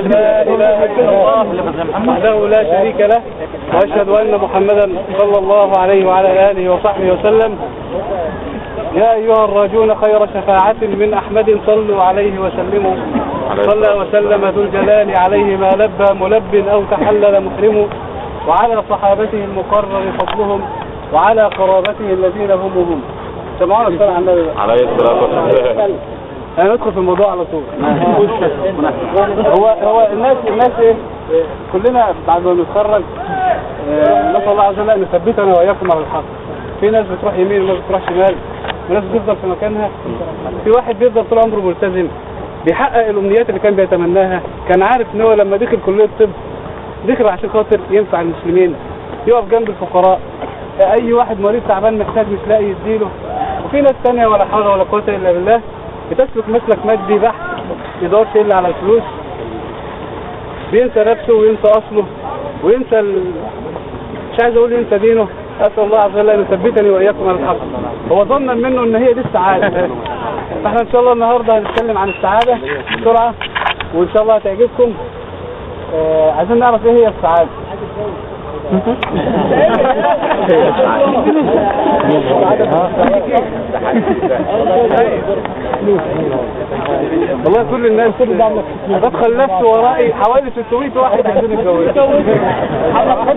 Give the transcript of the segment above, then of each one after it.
أن لا إله إلا الله وحده لا شريك له وأشهد أن محمدا صلى الله عليه وعلى آله وصحبه وسلم. يا أيها الراجون خير شفاعة من أحمد صلوا عليه وسلموا. صلى وسلم ذو الجلال عليه ما لبى ملب أو تحلل محرم، وعلى صحابته المقرر فضلهم، وعلى قرابته الذين هم سمعونا الصلاة على النبي عليه الصلاة والسلام. أنا ندخل في الموضوع على طول. هو الناس إيه؟ كلنا بعد ما نتخرج نسأل الله عز وجل أن يثبتنا وإياكم على الحق. في ناس بتروح يمين وناس بتروح شمال وناس بتفضل في مكانها. في واحد بيفضل طول عمره ملتزم بيحقق الأمنيات اللي كان بيتمناها. كان عارف إن هو لما دخل كلية الطب دخل عشان خاطر ينفع المسلمين، يقف جنب الفقراء، أي واحد مريض تعبان محتاج مش لاقي يديله. وفي ناس تانية ولا حول ولا قوة إلا بالله بتسلك مسلك مادي بحت، يدورش إلا على الفلوس، بينسى نفسه وينسى أصله وينسى مش عايز أقول ينسى دينه. أسأل الله عز وجل أن يثبتني وإياكم على الحق. هو ظنا منه إن هي دي السعادة. فإحنا إن شاء الله النهاردة هنتكلم عن السعادة بسرعة وإن شاء الله هتعجبكم. عايزين نعرف إيه هي السعادة. والله كل الناس بدخل نفسه ورائي حوالي 600 واحد عايزين يتجوزوا.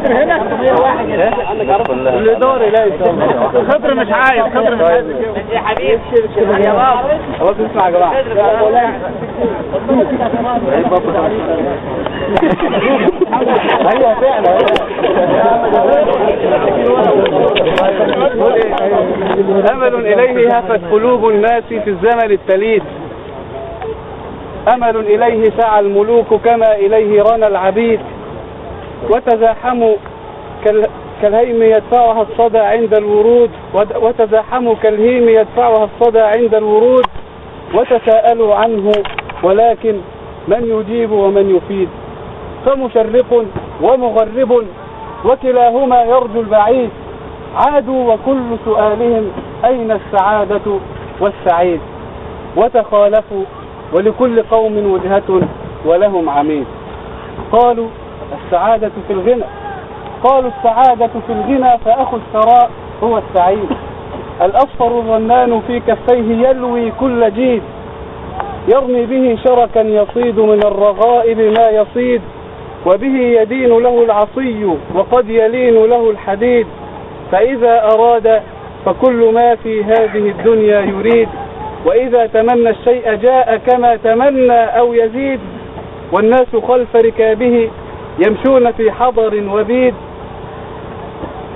هنا 600 واحد اللي دوري لا خضر مش عايز يا حبيبي يا بابا. خلاص اسمع يا جماعه. ايوه فعلا. أمل إليه هفت قلوب الناس في الزمن التليد، أمل إليه سعى الملوك كما إليه رنى العبيد، وتزاحموا كالهيم يدفعها الصدى عند الورود، وتزاحموا كالهيم يدفعها الصدى عند الورود، وتساءلوا عنه ولكن من يجيب ومن يفيد، فمشرق ومغرب وكلاهما يرجو البعيد، عادوا وكل سؤالهم أين السعادة والسعيد، وتخالفوا ولكل قوم وجهة ولهم عميد. قالوا السعادة في الغنى، قالوا السعادة في الغنى فأخو الثراء هو السعيد، الأصفر الرنان في كفيه يلوي كل جيد، يرمي به شركا يصيد من الرغائب ما يصيد، وبه يدين له العصي وقد يلين له الحديد، فإذا أراد فكل ما في هذه الدنيا يريد، وإذا تمنى الشيء جاء كما تمنى أو يزيد، والناس خلف ركابه يمشون في حضر وبيد،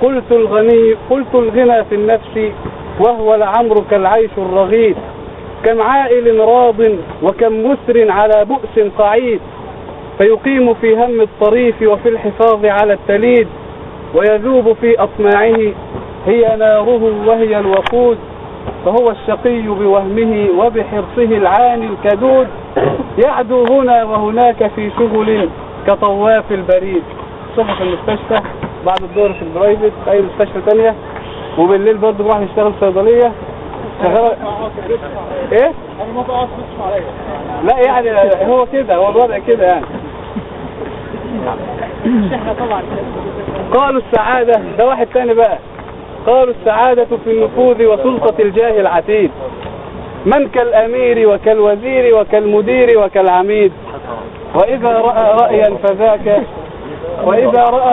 قلت الغنى في النفس وهو لعمر كالعيش الرغيد، كم عائل راض وكم مسر على بؤس قعيد، فيقيم في هم الطريف وفي الحفاظ على التليد، ويذوب في أطماعه هي ناره وهي الوقود، فهو الشقي بوهمه وبحرصه العاني الكدود، يعدو هنا وهناك في شغل كطواف البريد، الصبح في المستشفى، بعد الظهر في البرايفت في أي مستشفى تانية، وبالليل برضه بروح يشتغل صيدلية شغال. ايه؟ لا يعني هو كده، هو الوضع كده يعني. قالوا السعادة، ده واحد تاني بقى، قالوا السعادة في النفوذ وسلطة الجاه العتيد، من كالأمير وكالوزير وكالمدير وكالعميد، وإذا رأى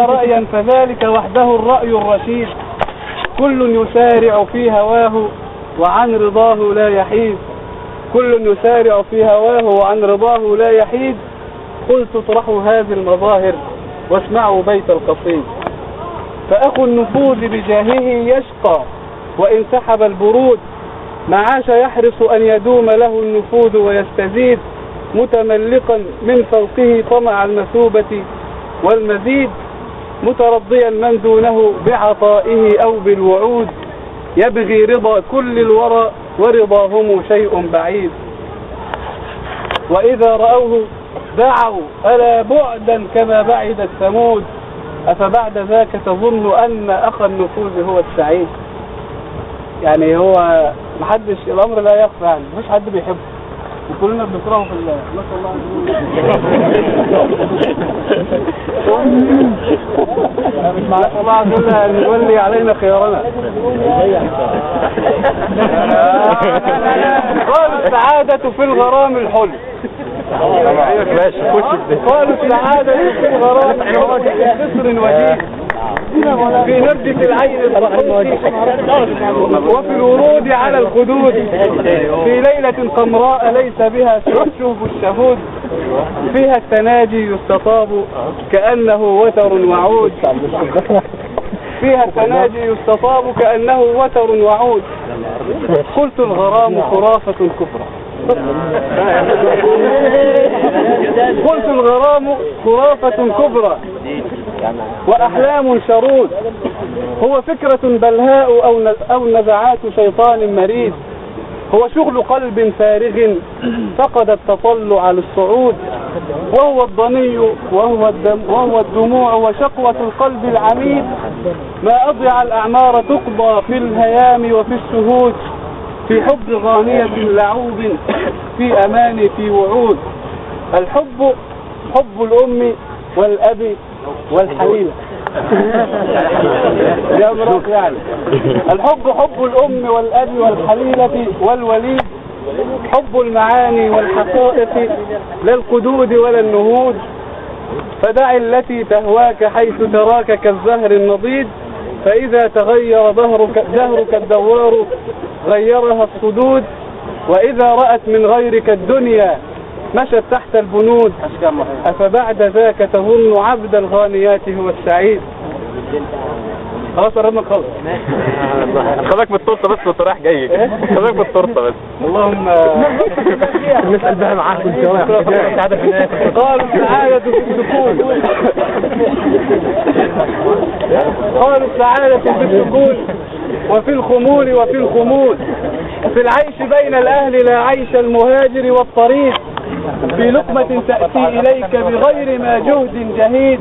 رأيا فذلك وحده الرأي الرشيد، كل يسارع في هواه وعن رضاه لا يحيد، كل يسارع في هواه وعن رضاه لا يحيد، قلت اطرحوا هذه المظاهر واسمعوا بيت القصيد، فأخو النفوذ بجاهه يشقى وإن سحب البرود، ما عاش يحرص أن يدوم له النفوذ ويستزيد، متملقا من فوقه طمع المثوبة والمزيد، مترضيا من دونه بعطائه أو بالوعود، يبغي رضا كل الورى ورضاهم شيء بعيد، وإذا رأوه دعوا ألا بعدا كما بعدت ثمود، أفبعد ذاك تظن أن أخا النفوذ هو السعيد. يعني هو محدش، الأمر لا يخفى، يعني مفيش حد بيحبه، وكلنا بنكرهه في الله. نسأل الله عز وجل أن يولي علينا خيارنا. قالوا السعادة في الغرام الحلو. قالوا السعادة في الغرام بقصر وجيه، في نردة العين الصحوح، وفي الورود على الخدود، في ليلة قمراء ليس بها شوف الشهود، فيها التناجي يستطاب كأنه وتر وعود، فيها التناجي يستطاب كأنه وتر وعود. قلت الغرام خرافة كبرى، قلت الغرام خرافة كبرى وأحلام شرود، هو فكرة بلهاء أو نزعات شيطان مريد، هو شغل قلب فارغ فقد التطلع للصعود، وهو الضني وهو الدموع وشقوة القلب العميد، ما أضيع الأعمار تقضى في الهيام وفي الشهود، في حب غانية لعوب، في أمان في وعود. الحب حب الأم والأب والحليلة. يا مرات يعني الحب حب الأم والأب والحليلة والوليد، حب المعاني والحقائق لا القدود ولا النهود، فدع التي تهواك حيث تراك كالزهر النضيد، فإذا تغير دهرك الدوار غيرها الصدود، وإذا رأت من غيرك الدنيا مشت تحت البنود، أفبعد ذاك تظن عبد الغانيات هو السعيد. خلاص قربنا نخلص. خذك بالتورته بس وانت رايح جاي. خذك بالتورته بس. اللهم نسأل بقى معاك ان شاء الله. قالوا السعادة في السكون، قالوا السعادة في السكون وفي الخمول وفي الخمول، في العيش بين الأهل لا عيش المهاجر والطريق، في لقمة تأتي إليك بغير ما جهد جهيد،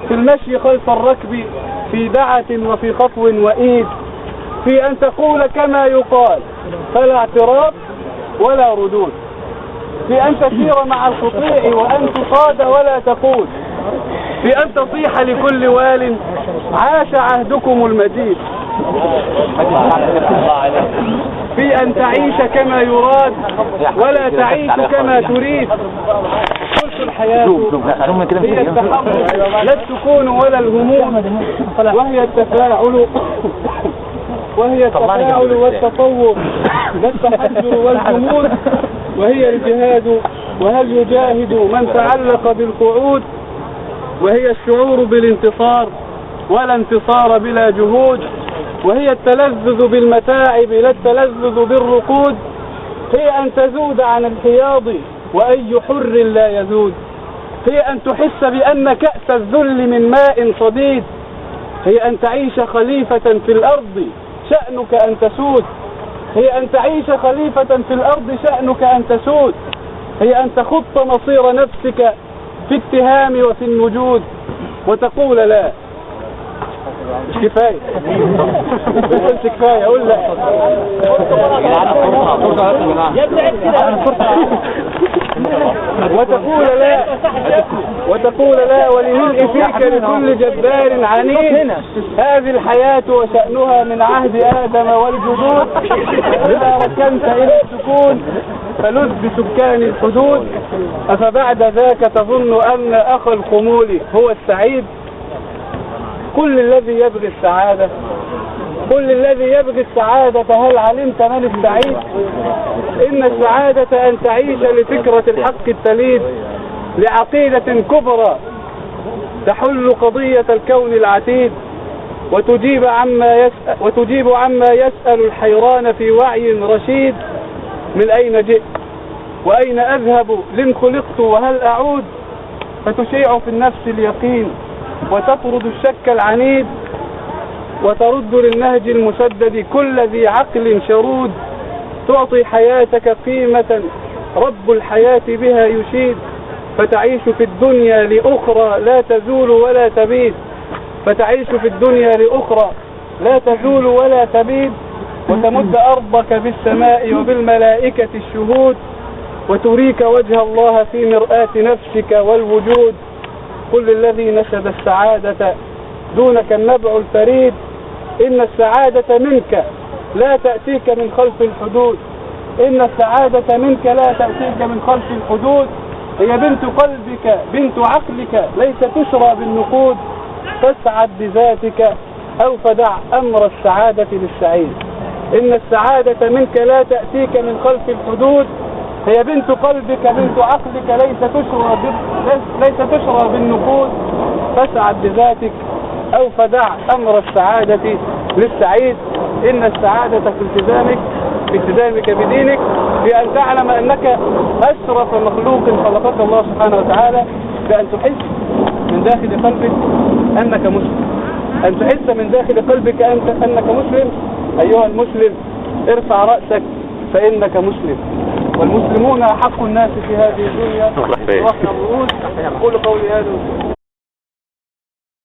في المشي خلف الركب في دعة وفي خطو وإيد، في أن تقول كما يقال فلا اعتراض ولا ردود، في أن تسير مع القطيع وأن تصاد ولا تقود، في أن تصيح لكل وال عاش عهدكم المجيد، في أن تعيش كما يراد ولا تعيش كما تريد. قلت الحياة هي التحرك لا السكون ولا الهموم، وهي التفاعل والتطور لا التحجر والجمود، وهي الجهاد وهل يجاهد من تعلق بالقعود، وهي الشعور بالانتصار ولا انتصار بلا جهود، وهي التلذذ بالمتاعب لا التلذذ بالرقود، هي أن تزود عن الحياض وأي حر لا يزود، هي أن تحس بأن كأس الذل من ماء صديد، هي أن تعيش خليفة في الأرض شأنك أن تسود، هي أن تعيش خليفة في الأرض شأنك أن تسود، هي أن تخط مصير نفسك في التهام وفي الوجود وتقول لا مش كفاية. قلت كفاية أقول لا وتقول لا ولملء فيك لكل جبار عنيد، هذه الحياة وشأنها من عهد آدم والجدود، إذا ركنت إلى السكون فلذ بسكان الحدود، أفبعد ذاك تظن أن أخ الخمول هو السعيد. كل الذي يبغي السعادة، كل الذي يبغي السعادة هل علمت من السعيد؟ إن السعادة أن تعيش لفكرة الحق التليد، لعقيدة كبرى تحل قضية الكون العتيد، وتجيب عما يسأل الحيران في وعي رشيد، من أين جئت وأين أذهب لم خلقت وهل أعود، فتشيع في النفس اليقين وتطرد الشك العنيد، وترد للنهج المسدد كل ذي عقل شرود، تعطي حياتك قيمة رب الحياة بها يشيد، فتعيش في الدنيا لأخرى لا تزول ولا تبيد، فتعيش في الدنيا لأخرى لا تزول ولا تبيد، وتمد أرضك بالسماء وبالملائكة الشهود، وتريك وجه الله في مرآة نفسك والوجود. قل للذي نشد السعادة دونك النبع الفريد إن السعادة منك لا تأتيك من خلف الحدود. إن السعادة منك لا تأتيك من خلف الحدود. هي بنت قلبك بنت عقلك ليس تشرى بالنقود. فاسعد بذاتك أو فدع أمر السعادة للسعيد. إن السعادة منك لا تأتيك من خلف الحدود. هي بنت قلبك بنت عقلك ليس تشرى بالنقود. فاسعد بذاتك أو فدع أمر السعادة للسعيد. إن السعادة في التزامك بدينك، في أن تعلم أنك أشرف مخلوق خلقك الله سبحانه وتعالى، بأن تحس من داخل قلبك أنك مسلم، أن تحس من داخل قلبك أنك مسلم. أيها المسلم ارفع رأسك فإنك مسلم، والمسلمون أحق الناس في هذه الدنيا. رفع الرؤوس. أقول قولي هذا.